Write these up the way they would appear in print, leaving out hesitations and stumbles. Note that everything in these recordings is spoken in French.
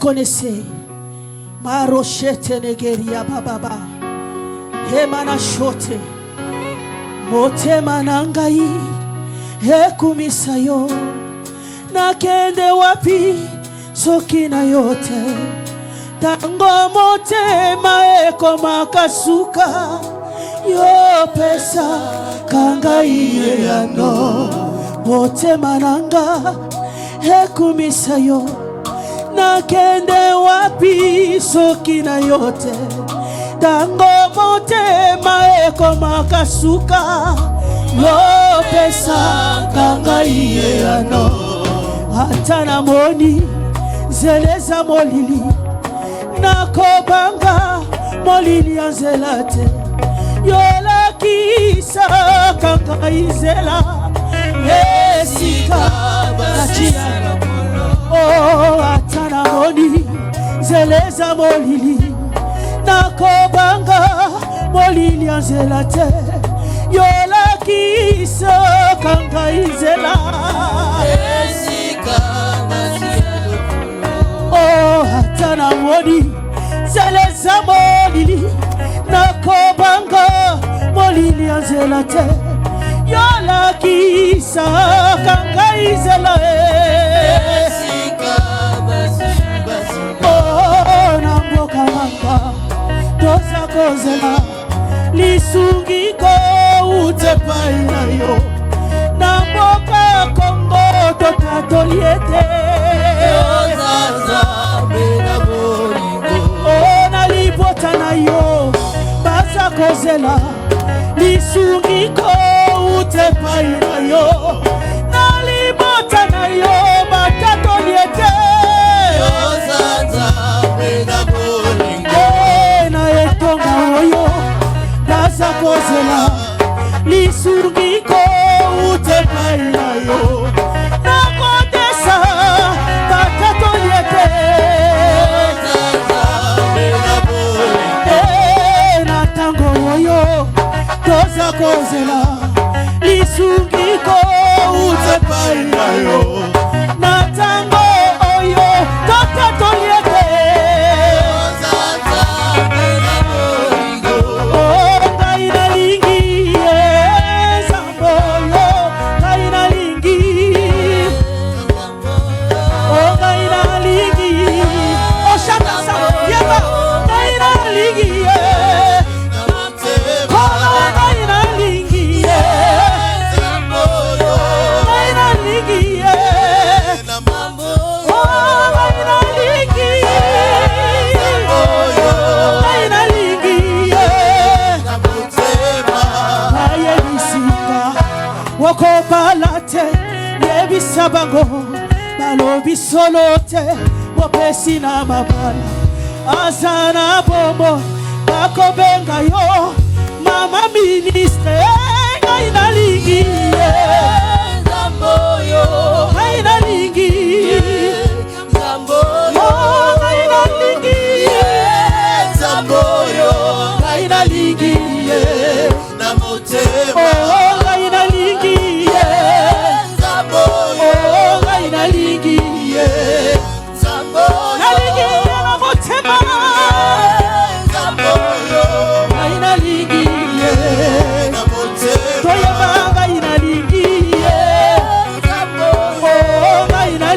Connaissez Marochete negeria bababa Hemana shote Mote manangai Hekumisayo Nakende wapi Sokina yote Tango mote maeko makasuka Yo pesa kangai yano Mote mananga Hekumisayo Nakende wapi sokina yote Tango mote maeko makasuka Yo pesa kanga iye ano Hatana moni zeleza molili Nakobanga molili anzelate Yola kisa kanga izela Esika nachia Oh, atana moni zeleza molili Nakobanga molili anzelate Yola kisa kanga izela Esika nachielo Oh, atana moni zeleza molili Nakobanga molili anzelate Yola kisa kanga izela Tosa kozela lisungiko utepai na yo Namboka Kongo tokatoliete Ozaza mena bolingo Ona libota na yo Baza kozela lisungiko utepai na yo Nalibota na yo batatoliete Ozaza mena bolingo Oyo Daza kozela Lisungiko utepai na yo Nakodesa Batatoliete Ozaza mena bolingo Natango oyo Daza kozela Lisungiko utepai na yo Natango oyo Batatoliete Woko balate yebisabango balobi solote wopesi na mabala azana bombo bakobenga yo mama ministre ngaina lingi Zamboyo ngaina lingi Zamboyo ngaina lingi Zamboyo ngaina lingi na motema ngaina lingi Zamboyo ngaina lingi Zamboyo na motema Zamboyo ngaina lingi na motema toyeba ngaina lingi Zamboyo ngaina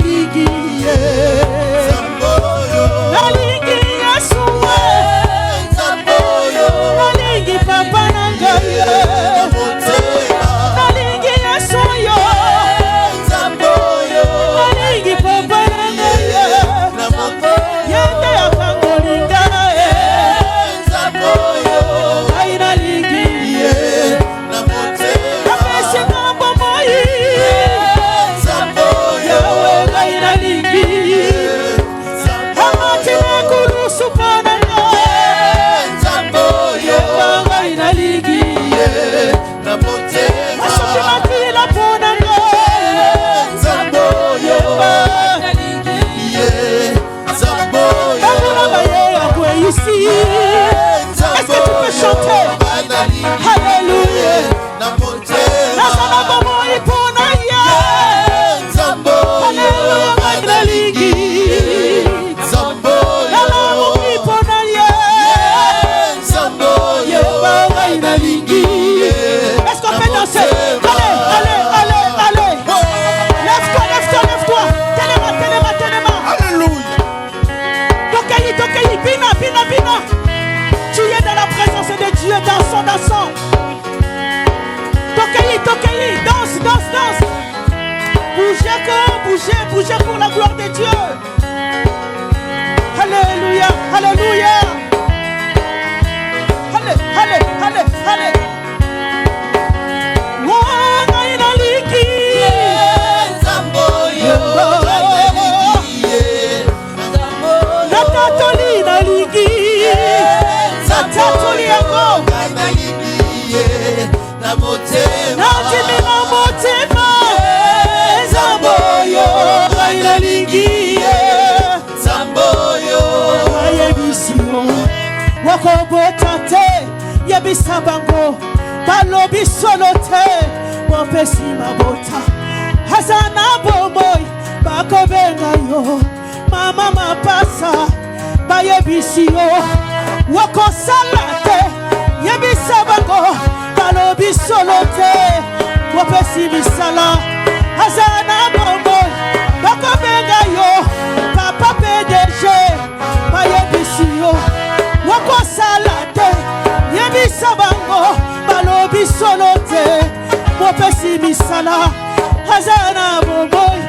Dieu, dansons, dansons. Toquez-y, danse, danse, danse. Bougez pour la gloire de Dieu. Alléluia, alléluia. Allez. Wakobotate yebisa bango balobi solote mopesi mabota hazana bomoy bakobenga yo mama mapasa bayebisi yo wakosalate yebisa bango balobi solote mopesi misala hazana bomoy bakobenga yo papa PDG bayebisi yo wako salate yebisa bango balobi solote mopesi misala hazana boboy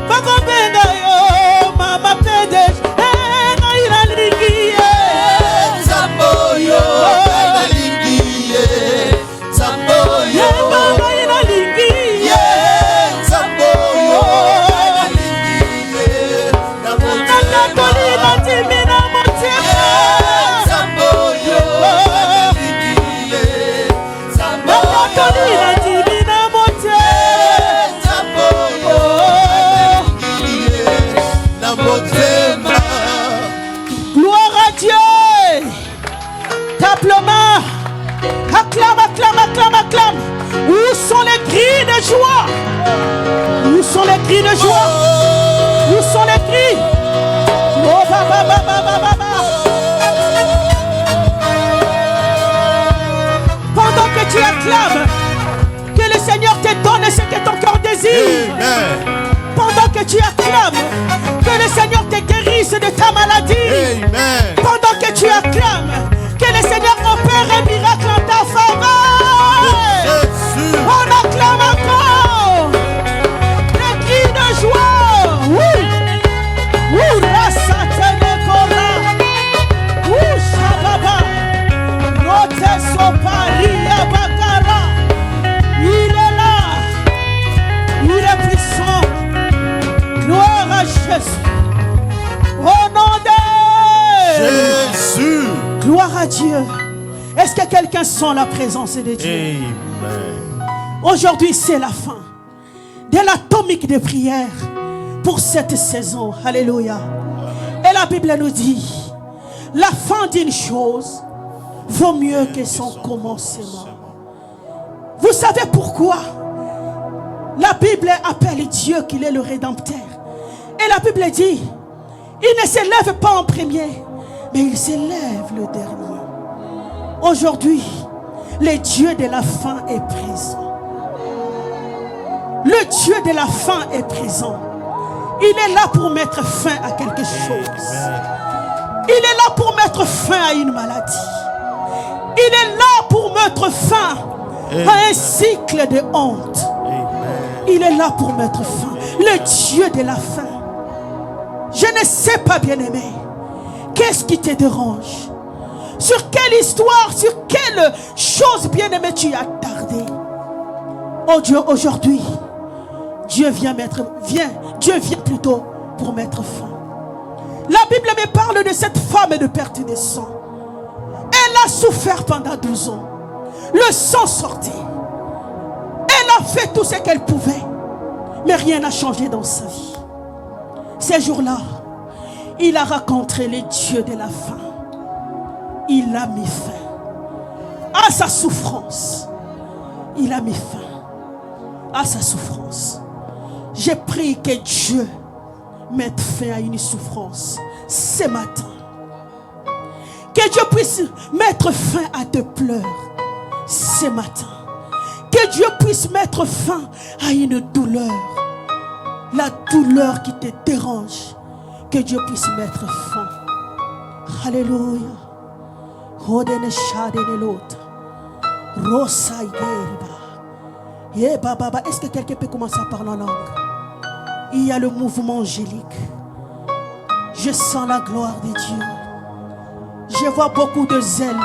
bako benga yo mama pede na inalingi Zamboyo inalingi Zamboyo baba inalingi Zamboyo inalingi nakatoli batimina motema gloire à Dieu. Taplement. Acclame. Où sont les cris de joie? Où sont les cris de joie? Où sont les cris? Oh, baba. Pendant que tu acclames, que le Seigneur te donne ce que ton cœur désire. Amen. Pendant que tu acclames, que le Seigneur te guérisse de ta maladie. Amen. Pendant que tu acclames, que le Seigneur opère un miracle en ta faveur. Jésus. On acclame encore. Les cris de joie. Oui, rasatene kora. Oui, shababa. Rote soparia bakara. Il est là. Il est puissant. Gloire à Jésus. Au nom de Jésus. gloire à Dieu. Est-ce que quelqu'un sent la présence de Dieu? Amen. Aujourd'hui, c'est la fin de l'atomique de prière pour cette saison. Alléluia. Et la Bible nous dit, la fin d'une chose vaut mieux que son commencement. Vous savez pourquoi la Bible appelle Dieu qu'il est le Rédempteur? Et la Bible dit, il ne s'élève pas en premier, mais il s'élève le dernier. Aujourd'hui, le Dieu de la fin est présent. Le Dieu de la fin est présent. Il est là pour mettre fin à quelque chose. Il est là pour mettre fin à une maladie. Il est là pour mettre fin à un cycle de honte. Il est là pour mettre fin. Le Dieu de la fin. Je ne sais pas, bien-aimé, qu'est-ce qui te dérange? Sur quelle histoire, sur quelle chose, bien-aimé, tu as tardé? Oh Dieu, aujourd'hui, Dieu vient plutôt pour mettre fin. La Bible me parle de cette femme de perte de sang. Elle a souffert pendant 12 ans. Le sang sortait. Elle a fait tout ce qu'elle pouvait. Mais rien n'a changé dans sa vie. Ces jours-là, il a rencontré le Dieu de la fin. Il a mis fin à sa souffrance. Il a mis fin à sa souffrance. J'ai prié que Dieu mette fin à une souffrance ce matin. Que Dieu puisse mettre fin à tes pleurs ce matin. Que Dieu puisse mettre fin à une douleur. La douleur qui te dérange. Que Dieu puisse mettre fin. Alléluia. Est-ce que quelqu'un peut commencer à parler en langue? Il y a le mouvement angélique. Je sens la gloire de Dieu. Je vois beaucoup de zèle.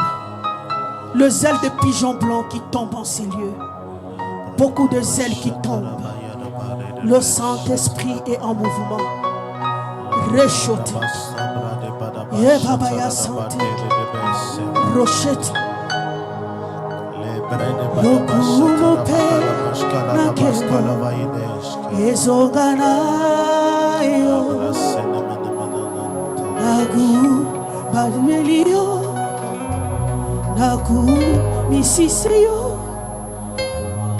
Le zèle de pigeon blanc qui tombe en ces lieux. Beaucoup de zèle qui tombe. Le Saint-Esprit est en mouvement. Réchauffé. Babaya santé. Rochette. Lokumo pe nakeko. Ezogana yo. Nagu badmelio. Nagu misiseyo.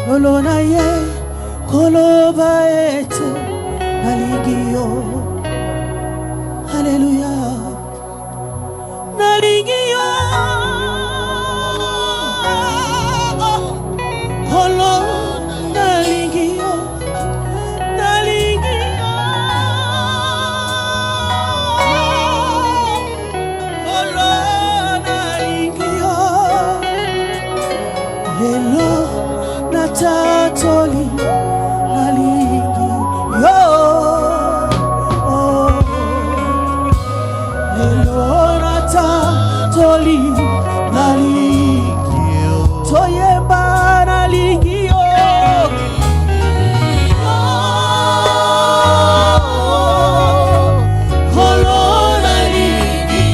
Olona ye koloba ete naligio. Alléluia. Naligio. Kolo naligio. Naligio. Kolo naligio. Lelo natatoli naligio. Lelo natatoli naligio. Toyemba naligio. Kolo naligio.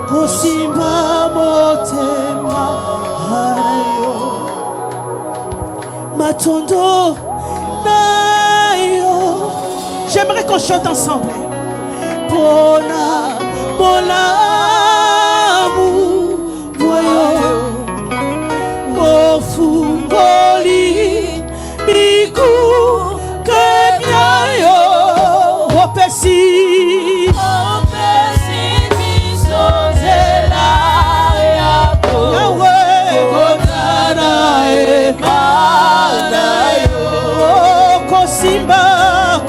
Kosimba motema hayo matondo nayo. J'aimerais qu'on chante ensemble. Pona bolamu boyo ofungoli biku kenyayo opesi.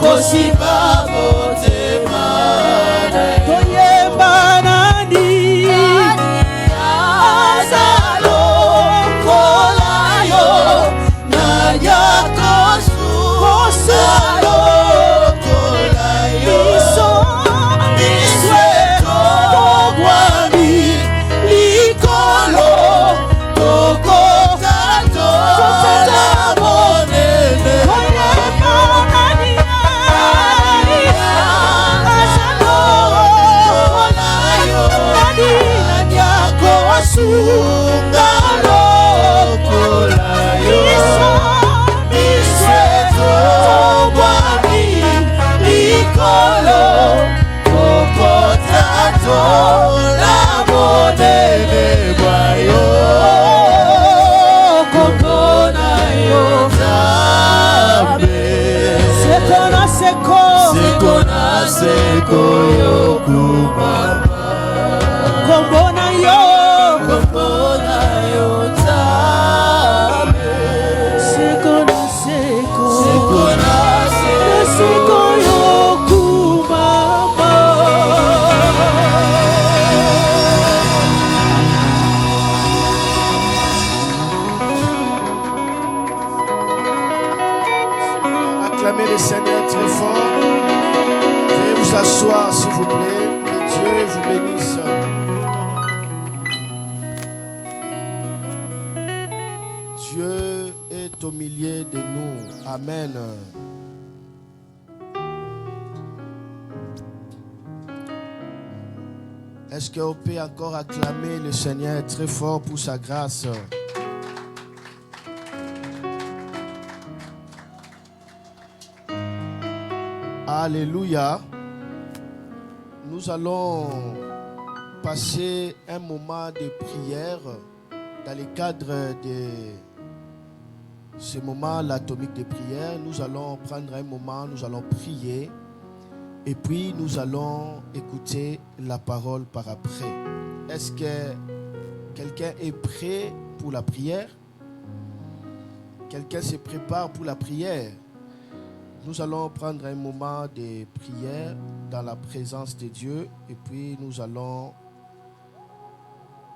Kosimba motema toyemba nani azalo kolayo nanya kosalo kolayo biswe togwani likolo tokokato tamonene Sungalo kolayo misweto wani likolo kokotato la monene bayo kokona seko yokumama. Kombona yo Kombona yo Nzambe. seko na seko Seko na seko yokumama. Acclamez le Seigneur très fort. Veuillez vous asseoir s'il vous plaît. Que Dieu vous bénisse. Dieu est au milieu de nous. Amen. Est-ce qu'on peut encore acclamer le Seigneur très fort pour sa grâce? Alléluia. Nous allons passer un moment de prière dans le cadre de ce moment l'atomique de prière. Nous allons prendre un moment, nous allons prier et puis nous allons écouter la parole par après. Est-ce que quelqu'un est prêt pour la prière? Quelqu'un se prépare pour la prière? Nous allons prendre un moment de prière dans la présence de Dieu et puis nous allons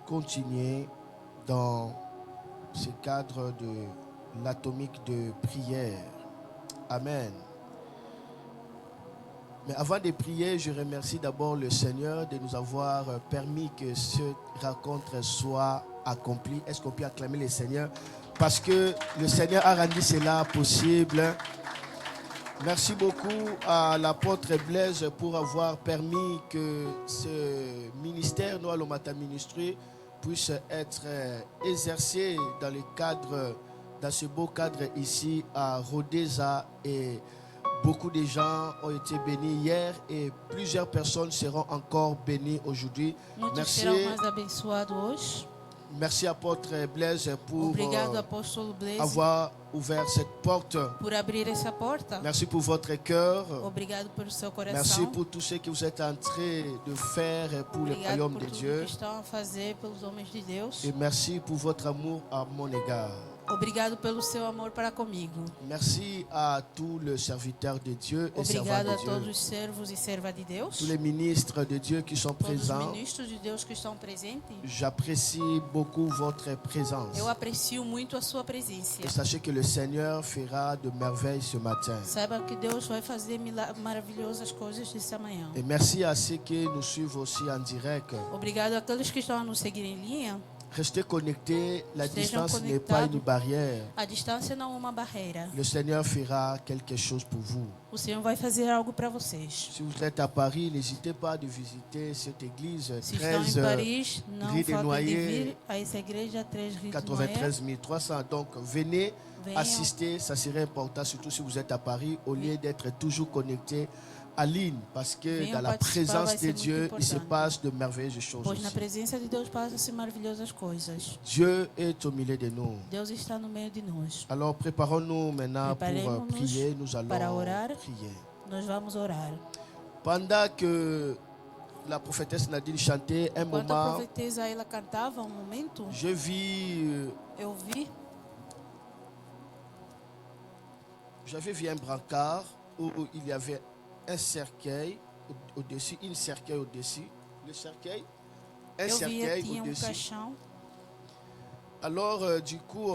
continuer dans ce cadre de l'atomique de prière. Amen. Mais avant de prier, je remercie d'abord le Seigneur de nous avoir permis que cette rencontre soit accomplie. Est-ce qu'on peut acclamer le Seigneur? Parce que le Seigneur a rendu cela possible. Merci beaucoup à l'apôtre Blaise pour avoir permis que ce ministère Noah Lomata Ministry puisse être exercé dans le cadre, dans ce beau cadre ici à Rodeza, et beaucoup de gens ont été bénis hier et plusieurs personnes seront encore bénies aujourd'hui. Muitos serão mais abençoados hoje. Merci apôtre Blaise pour Obrigado, apóstolo Blaise, avoir ouvert cette porte. por abrir essa porta. Merci pour votre cœur. Obrigado pelo seu coração. Merci pour tout ce que vous êtes en train de faire pour le Obrigado royaume por de tudo Dieu. que estão a fazer pelos homens de Deus. Et merci pour votre amour à mon égard. Obrigado pelo seu amor para comigo. Merci à tous les serviteurs de Dieu et servants Obrigado a de todos Dieu. os servos e servas de Deus. Tous les ministres de Dieu qui sont Todos os présents. ministros de Deus que estão presentes. J'apprécie beaucoup votre présence. Eu aprecio muito a sua presença. Et sachez que le Seigneur fera de merveilles ce matin. Saiba que Deus vai fazer maravilhosas coisas nessa manhã. Et merci à ceux qui nous suivent aussi en direct. Obrigado àqueles que estão a nos seguir em linha. Restez connectés, la Estejam distance n'est pas conectados. une barrière. A distância não é uma barreira. Le Seigneur fera quelque chose pour vous. O Senhor vai fazer algo para vocês. Si vous êtes à Paris, n'hésitez pas de visiter cette église Se estão 13 em Paris, não Rue des faltem de Noyers, vir a essa igreja 3 Rue de 93 300. Donc venez Venham. assister, ça serait important, surtout si vous êtes à Paris, au lieu d'être toujours connecté à ligne, parce que Venham dans la participar, présence vai de ser muito Dieu, il se importante. passe de merveilleuses choses. Pois na Aussi. presença de Deus passam-se maravilhosas coisas. Dieu est au milieu de nous. Deus está no meio de nós. Alors préparons-nous maintenant pour Preparemos-nos prier. Nous allons para orar. prier. Nós vamos orar. Pendant que la prophétesse Nadine chantait, un Enquanto a moment, profetisa ela cantava, momento, je vis, eu vi, j'avais vu un brancard où il y avait un cercueil au-dessus, une cercueil au-dessus, le cercueil, un eu via cercueil tinha au-dessus. caixão. Alors, du coup,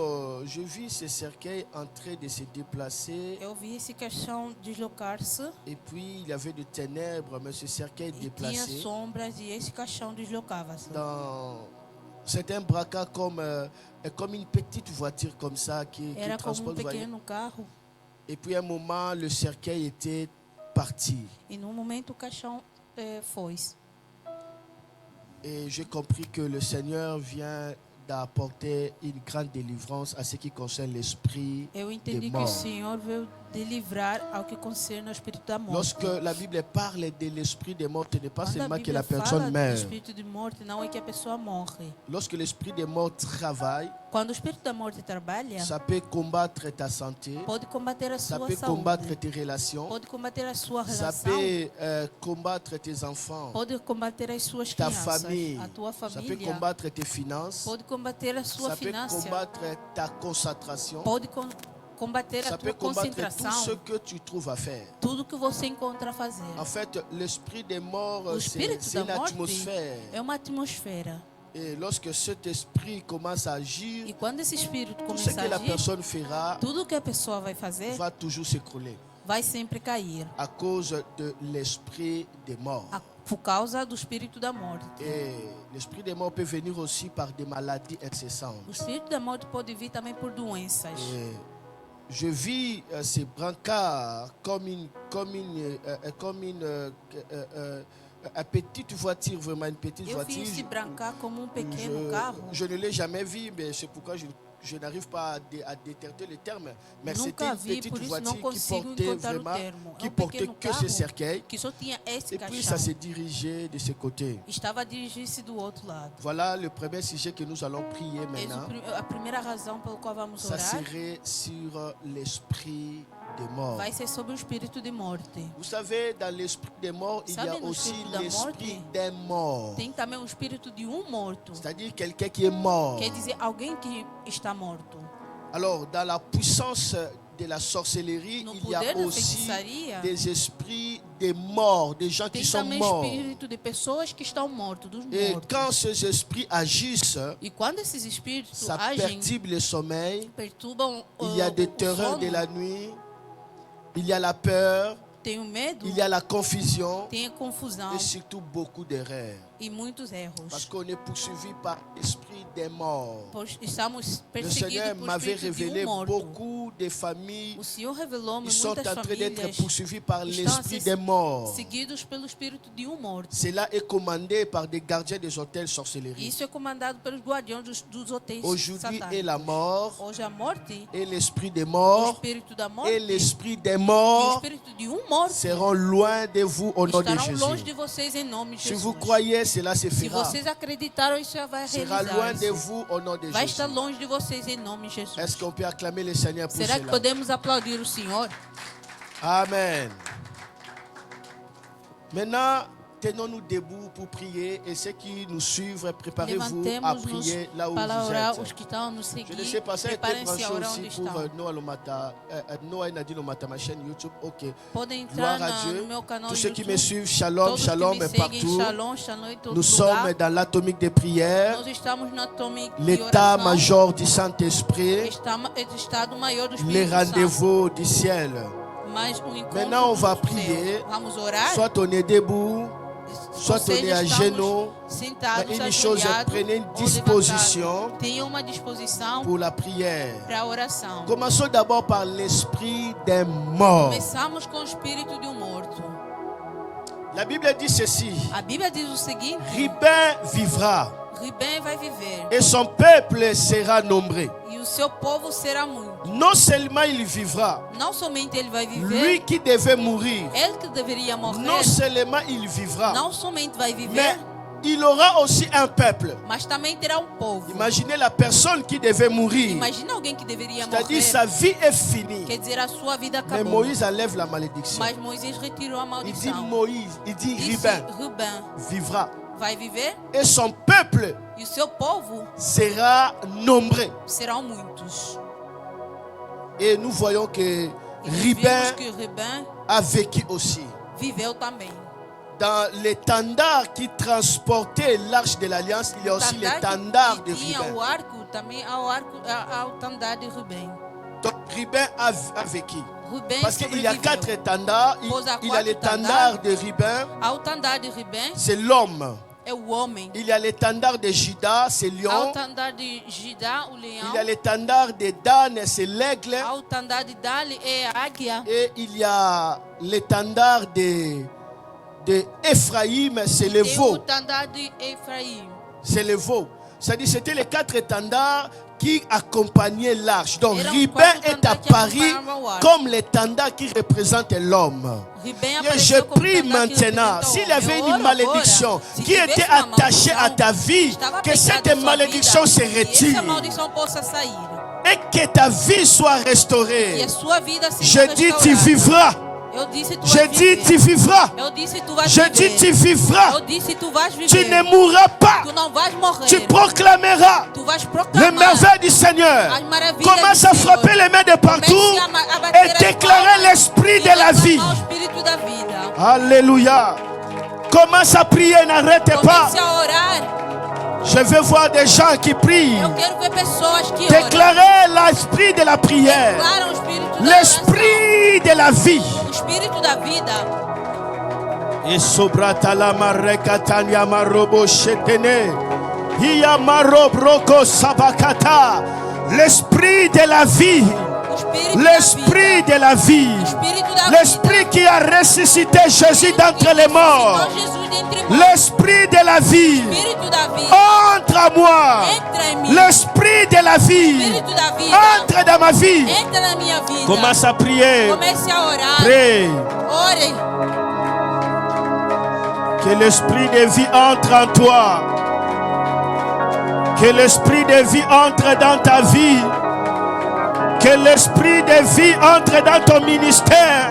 je vis ce cercueil en train de se déplacer. Eu vi esse caixão deslocar-se Et puis, il y avait de ténèbres, mais ce cercueil e tinha déplacé. sombras e esse caixão deslocava-se. C'est un brancard comme une petite voiture comme ça qui Era como transporte. Vous voyez. pequeno carro Et puis, à un moment, le cercueil était parti. e num momento o caixão foi. Et j'ai compris que le Seigneur vient d'apporter une grande délivrance à ce qui concerne l'esprit Eu des entendi que o morts. Senhor veio de livrar ao que concerne ao espírito da morte. Lorsque la Bible parle de l'esprit des morts, ce n'est pas Quando a seulement que Bíblia la fala personne do meurt. espírito de morte, não é que a pessoa morre. Lorsque l'esprit des morts travaille, Quando o espírito da morte trabalha, ça peut combattre ta santé, pode combater a ça sua peut combattre saúde, tes relations, pode combater a sua ça relação, peut combattre tes enfants, pode combater as suas ta crianças, famille, a tua ça peut família, combattre tes finances, pode combater a sua ça peut finança, combattre ta concentration, pode combater ça a peut tua combattre tout ce concentração, que tu trouves à faire. tudo que você encontra a fazer. En fait, l'esprit des morts, O c'est espírito une da morte atmosphère. é uma atmosfera. Et lorsque cet esprit commence à agir, E quando esse espírito tout ce começa que a la agir, personne fera tudo que a pessoa vai fazer va toujours s'écrouler vai sempre cair, à cause de l'esprit des morts. por causa do espírito da morte. Et l'esprit des morts peut venir aussi par des maladies incessantes. O espírito da morte pode vir também por doenças. Et je vis ces brancards comme une petite voiture, vraiment une petite Eu vi esse voiture. brancar como pequeno carro. Je ne l'ai jamais vu, mais c'est pourquoi je n'arrive pas à détecter le terme. Mais c'était Nunca une vi, petite por isso não voiture qui consigo portait encontrar o vraiment, termo. qui É um portait pequeno que ce carro cercueil. que só tinha esse Et puis ça caixão. s'est dirigé de ce côté. Estava a dirigir-se do outro lado. Voilà le premier sujet que nous allons prier Eis maintenant. a primeira razão pela qual vamos Ça orar serait sur l'esprit des morts. vai ser sobre o espírito de morte. Vous savez, dans l'esprit des morts, il y Sabe, a no aussi espírito da l'esprit morte, des morts. Tem também o espírito de morto. C'est-à-dire quelqu'un qui est mort. Quer dizer, alguém que está morto. Alors, dans la puissance de la sorcellerie, No il y a poder da aussi feitiçaria, des esprits des morts, des gens qui tem sont também morts. espírito de pessoas que estão mortos, dos Et mortos. quand ces esprits agissent, E quando esses espíritos ça agem, perturbe le sommeil. perturbam Il y a des o terreurs sono, de la nuit. Il y a la peur. tem o medo, Il y a la confusion. tem a confusão Et surtout beaucoup d'erreurs. e muitos erros. Parce qu'on est poursuivi par l'esprit des morts. Pois estamos Le Seigneur perseguidos por m'avait espírito de révélé morto. beaucoup de familles O Senhor revelou-me qui sont en muitas train d'être famílias poursuivies par estão a l'esprit ser des morts. seguidos pelo espírito de morto. Cela est commandé par des gardiens des hôtels sorcellerie. Isso é comandado pelos guardiões dos hotéis Aujourd'hui est satânicos. la mort Hoje a morte, et l'esprit des o morts espírito da morte et l'esprit des e o morts espírito de morto seront loin de vous au nom de estarão longe Jésus. de vocês em nome de Si Jesus. vous croyez, cela se Se fera. vocês acreditaram, isso já vai Sera loin de realizar. vous au nom de Vai Jésus. estar longe de vocês em nome de Jesus. Est-ce qu'on peut acclamer le Seigneur pour Será que cela? podemos aplaudir o Senhor? Amen. Maintenant, tenons-nous debout pour prier et ceux qui nous suivent, préparez-vous à Levantemos-nos prier là où para vous orar. Os êtes. que estão a nos Je ne seguir, sais pas, ça a été preparem-se branché a orar aussi onde pour estão. Noah Lomata, Noah Nadi Lomata, ma chaîne YouTube. Ok. Podem Gloire entrar à Dieu. no meu canal Tous ceux qui YouTube. me suivent, shalom, Todos shalom que me seguem, partout. shalom, shalom em todo Nous lugar. sommes dans l'atomique de prière, Nós estamos na atomic de l'état-major du Saint-Esprit, Estado maior do les Espírito Santo. rendez-vous du ciel. Mas o encontro Maintenant, on va do prier. céu. Vamos orar. Soit on est debout, soit on est à genoux. Sentados, Mais une chose, ajoelhados, prenez une ou disposition levantados. Tenha uma disposição pour la prière. para a oração. Commençons d'abord par l'esprit des morts. Começamos com o espírito de morto. La Bible dit ceci: A Bíblia diz o seguinte: Ribin vivra Ribem vai viver et son peuple sera nombré. e o seu povo será muito. Non seulement il vivra, Não somente ele vai lui viver, qui devait mourir, ele que deveria morrer, non seulement il vivra, não somente vai mais viver, il aura aussi un peuple. mas também terá um povo. Imaginez la personne qui devait mourir, Imagina alguém que deveria c'est-à-dire morrer, sa vie est finie. quer dizer, a sua vida Mais acabou. Moïse enlève la malédiction. Mas Moisés retirou a Il dit maldição. Moïse, il dit Disse Ribin Rubem vivra vai viver et son peuple e o seu povo sera nombreux. serão muitos. Et nous voyons que E nós Ribin vimos que Rubem a vécu aussi. viveu também. Dans l'étendard qui transportait l'arche de l'alliance, il y a aussi l'étendard de que tinha Ribin. o arco, também há o arco, há o tandar de Rubem. Donc Ribin a vécu. Rubem Parce qu'il y a sobreviveu. 4 étendards. Pose à Il y a quatro l'étendard de Ribin, Há o tandar de Rubem, c'est l'homme. é o homem. Il y a l'étendard de Juda, c'est Há o lion. tandar de Judá, o leão. Il y a l'étendard de Dan, c'est l'aigle. Há o tandar de Dali, é a águia. Et il y a l'étendard de Ephraïm, c'est le Tem o veau. tandar de Efraim. C'est le veau. C'est-à-dire c'était les 4 étendards qui accompagnaient l'arche. Donc Eram Ribin 4 est étendards qui apparu acompanhavam o arco. comme l'étendard qui représente l'homme. Ribem Et apareceu je como prie tendão que maintenant, representa o s'il y homem. avait Eu une oro malédiction agora, se qui était tivesse uma attachée à maldição ta vie, estava que apegada cette à sua malédiction vida, se que retire essa maldição possa sair et que ta vie soit e restaurée. a sua vida seja Je dis, tu restaurada. vivras. Eu disse, tu Je vais dis, viver. tu vivras. Eu disse, tu vais Je viver. dis, tu vivras. Eu disse, tu vais viver. Tu ne mourras pas. Tu não vais morrer. Tu proclameras Tu vais les proclamar merveilles du Seigneur. as maravilhas Commence do à Senhor. frapper les mains de partout Comece a bater et as déclarer palmas l'esprit e de la vie. declarar o espírito da vida. Alléluia. Commence à prier, n'arrête pas. Comece a orar. Je veux voir des gens qui prient. Eu quero ver pessoas que oram. Déclarer l'esprit de la prière. Declaram o espírito da oração. L'esprit de la vie. O espírito da vida. Et sobratala marekatanya marobo shetene. Hiya marobroko sabakata. L'esprit de la vie. O espírito L'esprit de la vie. da vida. O espírito da L'esprit qui a ressuscité Jésus vida. d'entre les morts. Ressuscitou Jesus dentre mortos. L'esprit de la vie. O espírito da vida. Entre à moi. Entra em mim. L'esprit de la O vie. espírito da vida. Entre dans ma vie. Entra na minha vida. Commence à prier. Comece a orar. Prie. Ore. Que l'esprit de vie entre en toi. Que l'esprit de vie entre dans ta vie. Que l'esprit de vie entre dans ton ministère.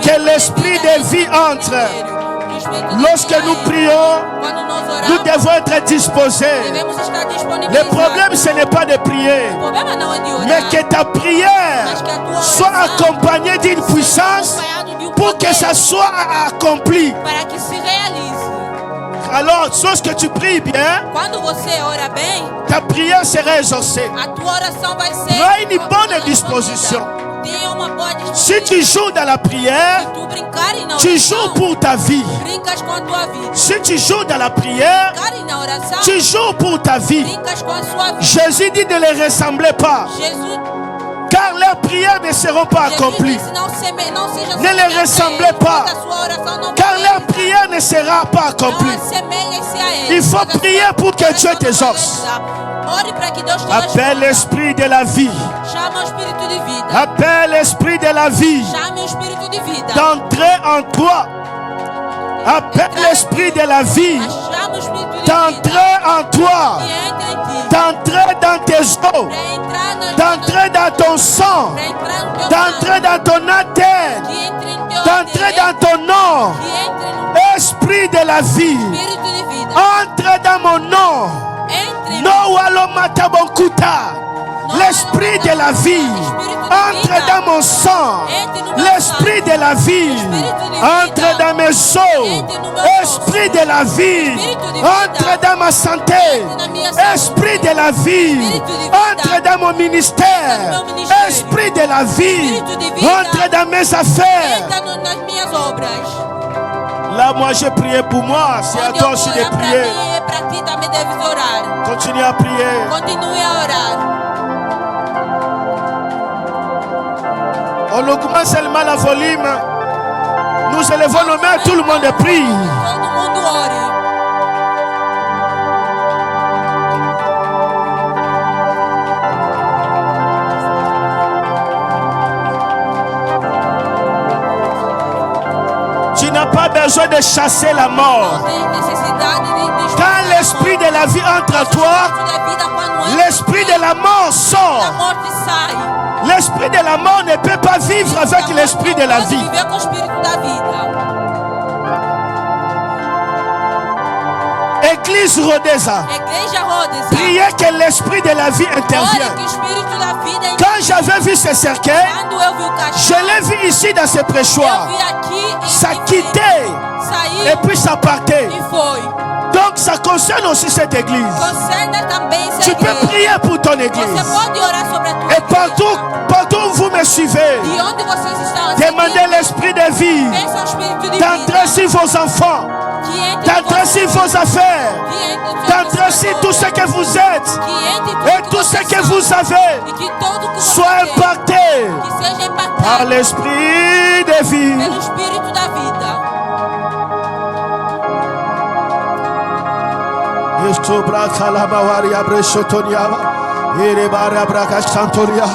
Que l'esprit de vie entre. Lorsque nous prions, Quando nós nous oramos, devons être disposés. devemos estar Le disponibilizados. problème, ce n'est pas de prier, O problema não é de orar, mais que ta prière mas que a tua soit oração accompagnée d'une puissance acompanhado de pour que ça soit accompli. para que se realize. Alors, lorsque tu pries bien, Quando você ora bem, ta prière sera exaucée. a tua oração vai ser Prends une bonne respondida. disposition. Tenha uma boa Si disposição. tu joues dans la prière, Se tu brincares na tu oração, joues pour ta vie. brincas com a tua vida. Si tu joues dans la prière, Brincares na oração, tu joues pour ta vie. brincas com a sua vida. Jésus dit ne les ressemblez pas, Jesus, car leurs prières ne seront pas Jesus accomplies. disse, não seja Ne les semelhante a ressemblez eles, pas, pois a sua oração não car vai leur prière ne sera pas accomplie. Não assemelhem-se a eles. Il faut Pois a prier sua pour que oração Dieu não vai t'exauce. realizar. Ore para que Deus te Appelle responda. l'esprit de la vie. Chama o Espírito de vida. Appelle l'esprit de la vie Chame o Espírito de vida. d'entrer en toi. Appelle l'esprit de la vie Chama o Espírito de vida. d'entrer en toi, Que entre em ti. d'entrer dans tes os, Para entrar na d'entrer dans ton sang, Para entrar no teu d'entrer dans ton ADN, Que entre no teu d'entrer ADN, dans ton nom. Que entre no Esprit de la vie, Espírito de vida. entre dans mon nom. Entre No Walomatabonkuta. L'esprit de la vie entre dans mon sang. L'esprit de la vie entre dans mes os. Esprit de la vie entre dans ma santé. Esprit de la vie entre dans mon ministère. Esprit de la vie entre dans mes affaires. entra nas minhas obras. Là, moi, j'ai prié pour moi. C'est à Quando toi eu aussi de orar para prier. mim, para ti também deves orar. Continue à prier. Continue a orar. On augmente seulement la volume. Nous élevons nos mains, tout le monde prie. Todo mundo ore. Tu n'as pas besoin de chasser la mort. Não tem necessidade de Quand l'esprit de la vie entre en toi, da vida quando l'esprit de la mort a sort. morte sai. L'esprit de la mort ne peut pas vivre avec l'esprit de la Pode vie. viver com o espírito da vida. Église Rodeza, Igreja Rhodes. priez que l'esprit de la vie Ore intervienne. que o espírito da vida Quand j'avais vu ce cercueil, quando eu vi o je caixão, l'ai vu ici dans ce eu prêchoir. vi aqui e Ça vi quittait saiu et puis ça partait. e foi. Donc ça concerne aussi cette église. Concerna também essa Tu peux igreja. prier pour ton Você église. pode orar sobre a tua Et igreja. partout où vous me suivez, De onde vocês estão demandez l'esprit de vie Peça ao espírito de d'entrer vida sur vos enfants, que entre d'entrer sur vos affaires, que entre d'entrer sur tout ce que vous êtes que entre et tout ce que vous avez e que todo que você soit tem, impacté que seja par impactado l'esprit de vie. pelo espírito da vida. Sobra Kalamawaria Breshotonia, Ere Bara Braka Santoria,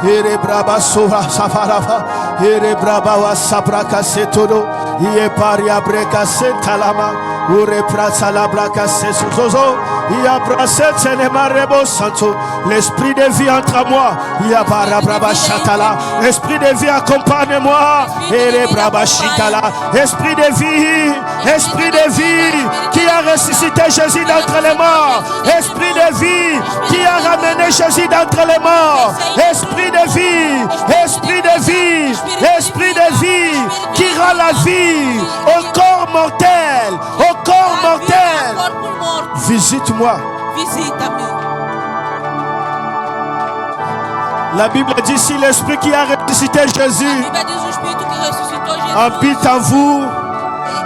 Ere Braba Sova Safarava, Ere Braba Sabraka Setodo, Ie Paria Breka Sentalama, Ure Prasa la Braka Sesuzo, Ia Braset Senemarebo Santo, l'esprit de vie entre moi, Ia Bara Braba Chatala, l'esprit de vie accompagne-moi, Ere Braba Chitala, esprit de vie, qui a ressuscité Jésus d'entre les morts, esprit de vie, qui a ramené Jésus d'entre les morts, esprit de vie, qui rend la vie au corps mortel, visite-moi. Visita-me. La Bible dit si l'esprit qui a ressuscité Jésus Bíblia diz o Espírito que ressuscitou Jesus habite en vous,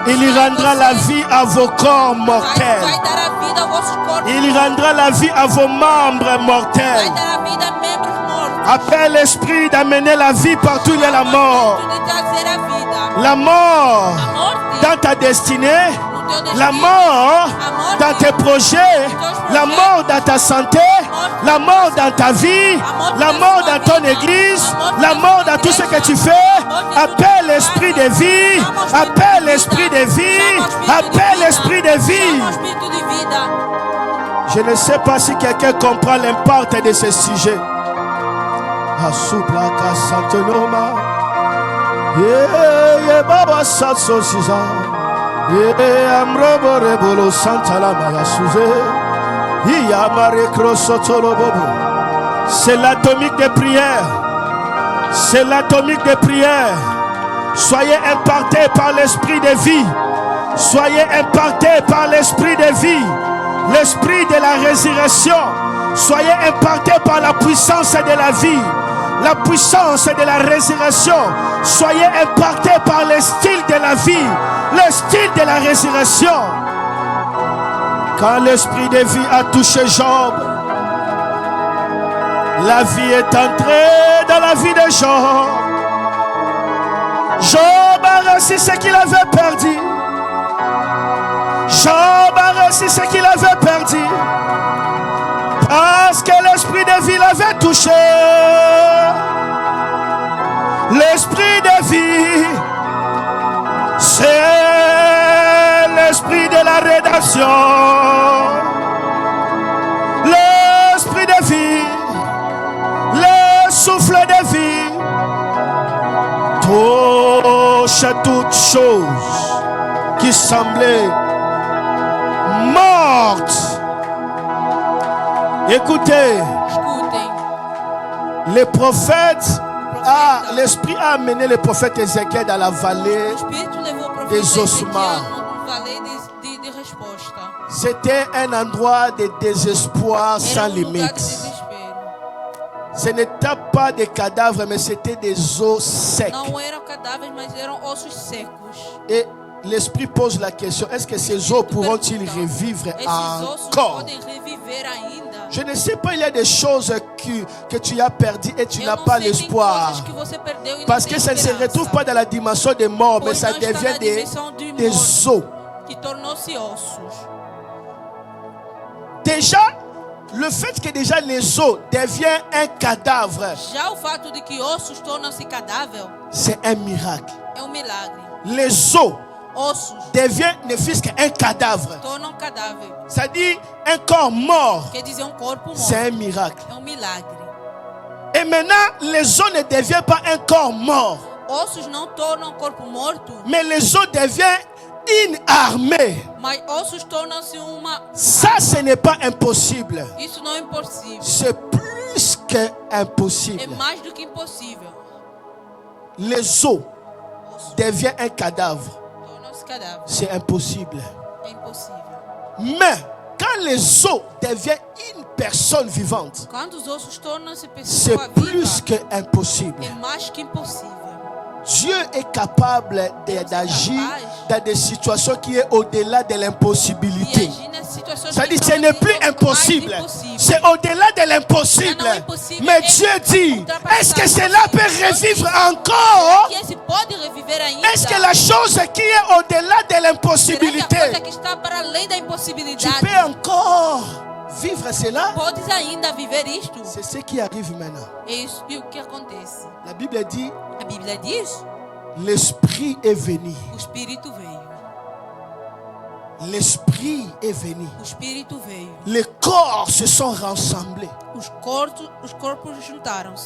il y rendra la vie à vos corps vai mortels. dar a vida aos vossos corpos. Il rendra la vie à vos membres Vai mortels. dar a vida a membros mortos. Appelle l'esprit d'amener la vie partout où il y a la mort. De trazer a vida. La mort A morte dans ta destinée, no teu destino. la mort dans tes projets, la mort dans ta santé, la mort dans ta vie, la mort dans ton église, la mort dans tout ce que tu fais. Appelle l'esprit de vie, appelle l'esprit de vie, appelle l'esprit de vie. Chama o Espírito de vida. Je ne sais pas si quelqu'un comprend l'impact de ce sujet. Asuplaka santonoma, ye baba satso siza, ye amrobo rebolo santala maya suze, iya mare krosotolo bobo. C'est l'atomique de prière. C'est l'atomique de prière. Soyez impactés par l'esprit de vie. Soyez impactés par l'esprit de vie. L'esprit de la résurrection. Soyez impactés par la puissance de la vie. La puissance de la résurrection. Soyez impactés par le style de la vie. Le style de la résurrection. Quand l'esprit de vie a touché Job, la vie est entrée dans la vie de Job. Job a reçu ce qu'il avait perdu. Job a reçu ce qu'il avait perdu. Parce que l'esprit de vie l'avait touché. L'esprit de vie, c'est l'esprit de la rédemption. L'esprit de vie, le souffle de vie touche toutes choses qui semblaient mortes. Écoutez, Escutem. les prophètes, l'esprit a amené le prophète Ézéchiel dans la vallée. O Espírito levou o profeta Des Ezequiel ossements. no vale de resposta. C'était un endroit de désespoir sans Era lugar de limite. desespero. Ce n'était pas des cadavres, mais c'était des os secs. Não eram cadáveres, mas eram ossos secos. Et l'esprit pose la question, est-ce que ces os pourront-ils revivre Esses ossos encore? podem reviver ainda? Je ne sais pas, il y a des choses que tu as perdues et tu Eu n'as não pas sei, tem l'espoir. coisas que você perdeu e não Parce tem que ça ne se esperança. retrouve pas dans la dimension des morts, mais Pois ça não está devient na dimensão de des morte, os. que tornou-se ossos. Déjà, le fait que déjà les os deviennent un cadavre, Já o fato de que ossos tornam-se cadáver c'est un miracle. é um milagre. Les os Ossos deviennent ne fût-ce qu'un cadavre. tornam cadáver. C'est-à-dire un corps mort, Quer dizer, um corpo c'est morto. un miracle. É um milagre. Et maintenant, les os ne deviennent pas un corps mort, Ossos não tornam corpo morto, mais les os deviennent une armée. mas ossos tornam-se uma... Ça, ce n'est pas impossible. Isso não é impossível. C'est plus que É impossible. mais do que impossível. Les os deviennent un cadavre. Tornam-se cadáver. C'est impossible. É impossível. Mais quand les os deviennent une personne vivante, Quando os ossos tornam-se c'est pessoa plus viva, que impossible. é mais que impossível. Dieu est capable d'agir dans des situations qui est au-delà de l'impossibilité. C'est-à-dire ce n'est plus impossible. C'est au-delà de l'impossible. Mais Dieu dit, est-ce que cela peut revivre encore? Est-ce que la chose qui est au-delà de l'impossibilité, tu peux encore vivre cela? C'est ce qui arrive maintenant. La Bible dit, l'Esprit est venu. L'Esprit est venu. Les corps se sont rassemblés.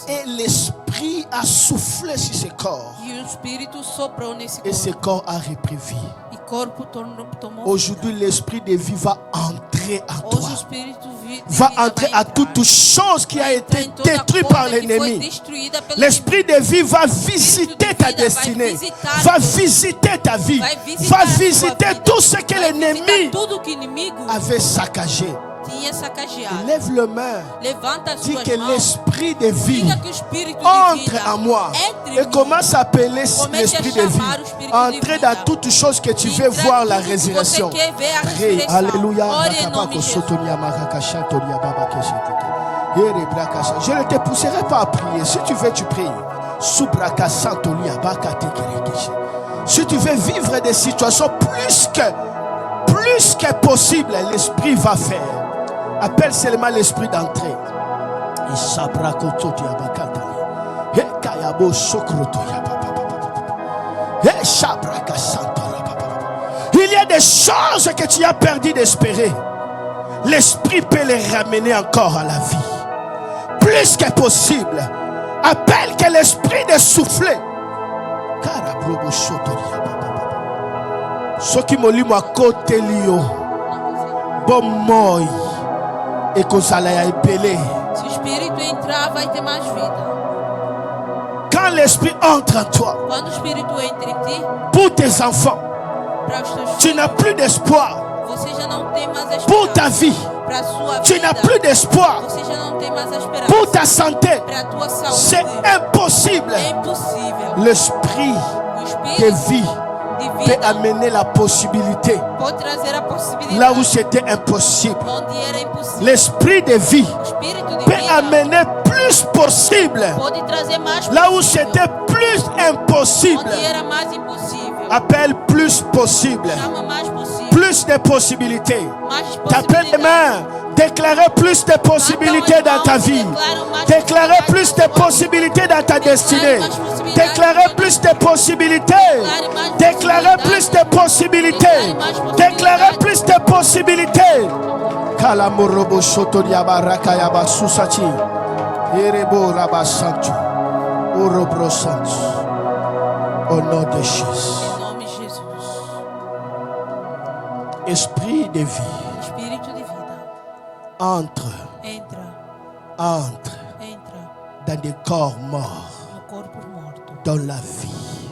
Et l'Esprit a soufflé sur ces corps. Et ces corps a repris vie. Aujourd'hui, l'Esprit de vie va entrer à toi. Va entrer à toute chose qui a été détruite par l'ennemi. L'Esprit de vie va visiter ta destinée. Va visiter ta vie. Va visiter tout ce que l'ennemi avait saccagé. Lève le main. Dis que l'esprit de vie entre en moi. Et commence à appeler l'esprit de vie. Entrez dans toutes choses que tu veux voir la résurrection. Prie. Alléluia. Je ne te pousserai pas à prier. Si tu veux, tu pries. Si tu veux vivre des situations plus que possible, l'esprit va faire. Appelle seulement l'esprit d'entrée. Il y a des choses que tu as perdu d'espérer. L'esprit peut les ramener encore à la vie. Plus que possible. Appelle que l'esprit de souffler. Ce qui m'a dit, moi, côté Lio, bon moi, et que ça l'a épelé. Quand l'esprit entre en toi, pour tes enfants, tu n'as plus d'espoir. Pour ta vie, tu n'as plus d'espoir. Pour ta santé, c'est impossible. L'esprit de vie peut amener la possibilité là où c'était impossible. L'esprit de vie peut amener plus possible là où c'était plus impossible. Appelle plus possible. Plus de possibilités. Tapez les mains. Déclarez plus de possibilités dans ta vie. Déclarez plus de possibilités dans ta destinée. Déclarez plus de possibilités. Déclarez plus de possibilités. Déclarez plus de possibilités. Kalamorobo Shotoria Barakayaba Susati. Erebo Rabasantu. Orobro Santu. Au nom de Jésus. Esprit de vie. Entre dans des corps morts, dans la vie.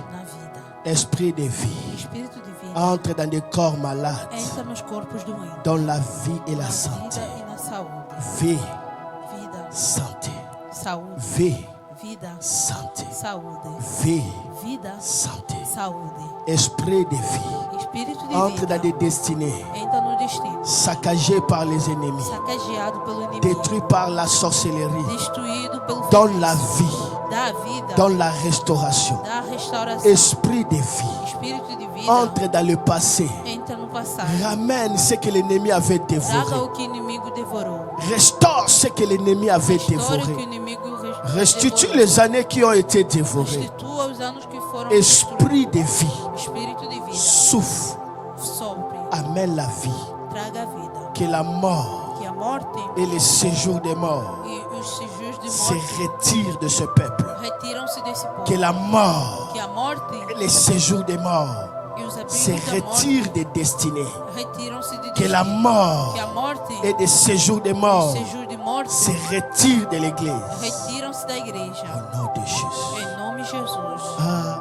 Esprit de vie, entre dans des corps malades, dans la vie et la santé. Vie, santé. Vie, santé. Vie, santé. Esprit de vie, entre dans des destinées saccagées par les ennemis, détruits par la sorcellerie, dans la vie, dans la restauration. Esprit de vie, entre dans le passé, ramène ce que l'ennemi avait dévoré, restaure ce que l'ennemi avait dévoré, restitue les années qui ont été dévorées. Esprit de vie, souffle, amène la vie. Que la mort et le séjour des morts se retirent de ce peuple. Que la mort et le séjour des morts se retirent des destinées. Que la mort et le séjour des morts se retirent de l'église. Au nom de Jésus. Amen.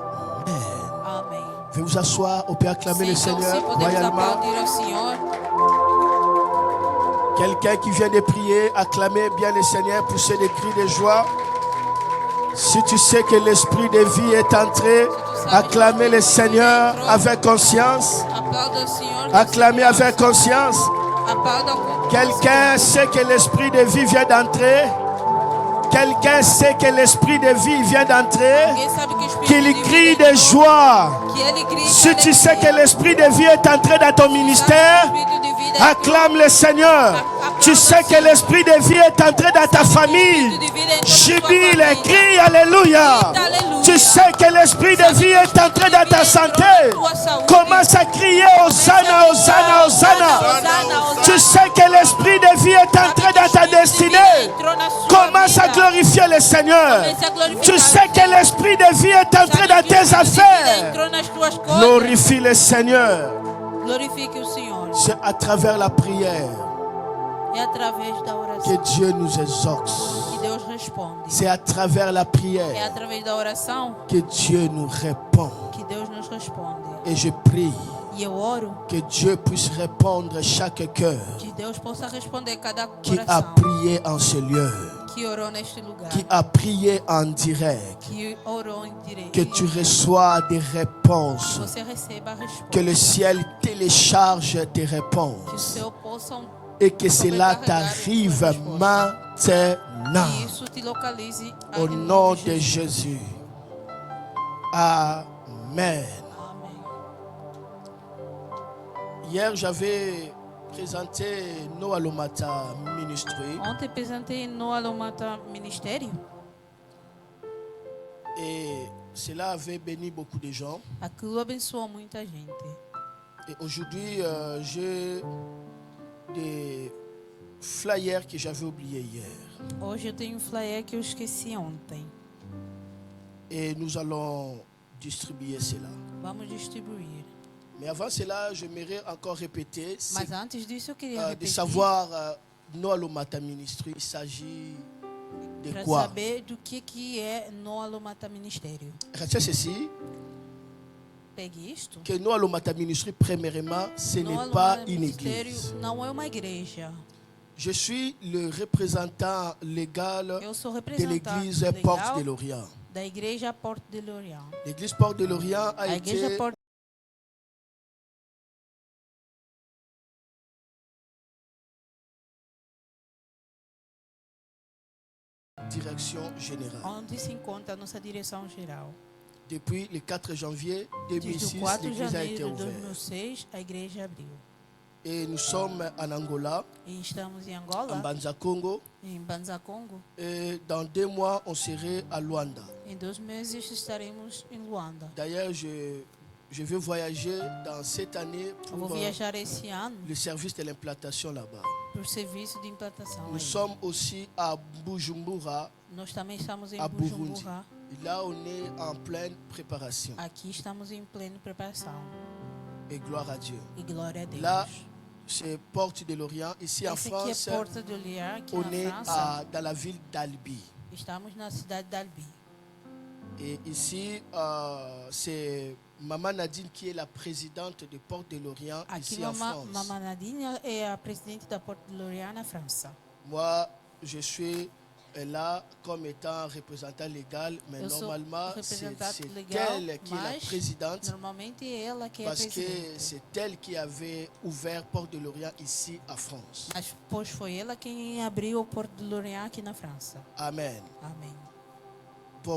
Veuillez vous asseoir, on peut acclamer le Seigneur royalement. Quelqu'un qui vient de prier, acclamez bien le Seigneur, poussez des cris de joie. Si tu sais que l'esprit de vie est entré, acclamez le Seigneur avec conscience. Aplauda o Senhor. Acclamez avec conscience. Aplauda com Quelqu'un sait que l'esprit de vie vient d'entrer. Quelqu'un sait que l'esprit de vie vient d'entrer. Alguém sabe que o Espírito Qu'il de crie vida de joie. que ele grita Si tu sais que alegria. l'esprit de vie est entré dans ton ministère, Espírito de vida acclame le Seigneur. Tu sais que l'esprit de vie est entré dans ta famille. Jubile, crie Alléluia. Tu sais que l'esprit de vie est entré dans ta santé. Commence à crier Hosanna, Hosanna, Hosanna. Tu sais que l'esprit de vie est entré dans ta destinée. Commence à glorifier le Seigneur. Tu sais que l'esprit de vie est entré dans tes affaires. entrou nas tuas coisas. Glorifie le Seigneur. Glorifique o Senhor. C'est à travers la prière É através da que oração Dieu nous exauce. que Deus responde. C'est à travers la É prière através da oração que Dieu nous répond. que Deus nos responde. Et je prie E eu oro que Dieu puisse répondre chaque cœur que Deus possa responder cada qui a coração prié en ce lieu, que orou neste lugar, qui a prié en direct. que orou em direito. Que tu reçois des réponses. Você receba a resposta. Que le ciel télécharge tes Que o réponses. céu possa Et que cela t'arrive maintenant. que isso te localize Au em nom nome de Jésus. Amen. Amém. Hier, j'avais présenté No Alomata Ministry. Ontem apresentei no Alomata Ministério. Et cela avait béni beaucoup de gens. Aquilo abençoou muita gente. Et aujourd'hui, j'ai des flyers que j'avais oubliés hier. Hoje eu tenho um flyer que eu esqueci ontem. Et nous allons distribuer cela. Vamos distribuir. Mais avant cela, j'aimerais encore répéter Mas antes disso eu queria de repetir savoir No Alomata Ministry, il s'agit de para quoi? saber do que é no Alomata Ministério. Retiens ceci, Pegue isto. que No Alomata Ministry, premièrement, ce No n'est pas Alomata une Ministério église. não é uma igreja. Je suis le représentant légal Eu sou de representante l'église Porte de legal l'Orient. da igreja Porte de Lorient. L'église Porte de l'Orient a A igreja été Porte direction générale. onde se encontra a nossa direção geral. Depuis le 4 janvier Desde 2006, o 4 de l'église a été janeiro de ouverte. 2006, a igreja abriu. Et nous sommes en Angola, E estamos em en Angola, Banza Congo. em Banza Congo. Et dans 2 mois, on serait à Luanda. Em 2 meses estaremos em Luanda. D'ailleurs, je vais voyager dans cette année Eu vou pour viajar esse ano le service de l'implantation là-bas. para o serviço de implantação. Nous aí. sommes aussi à Bujumbura. Nós também estamos em a Burundi. Bujumbura. Et là, on est en pleine préparation. Aqui estamos em plena preparação. Et gloire à Dieu. E glória a Deus. Là, c'est Porte de l'Orient. Ici en Esse aqui France, é Porta de Olhar, aqui on na est França. dans la ville d'Albi. Estamos na cidade de Albi. Et ici, c'est Maman Nadine qui est la présidente de Porte de l'Orient Aqui ici en France. Mama Nadine é a presidente da Porta de Lorient na França. Moi, je suis là comme étant représentant légal, mais Eu sou normalement, c'est representante legal, elle qui est la mas présidente normalmente é ela que é a parce que presidente. c'est elle qui avait ouvert Porte de l'Orient ici en France. Mas pois foi ela quem abriu o Porto de Lorient aqui na França. Amen. Amém.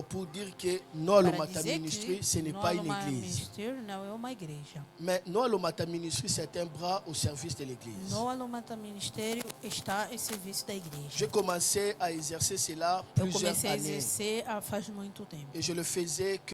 Pour dire que Para Noalomata dizer Ministry, que ce n'est no pas une Alomata église. Ministério não é uma igreja. Mais Noalomata Ministry, c'est un bras au service de l'église. No Alomata Ministério está em serviço da igreja. J'ai commencé à exercer cela Eu plusieurs comecei a années. exercer há faz muito tempo. Et je le faisais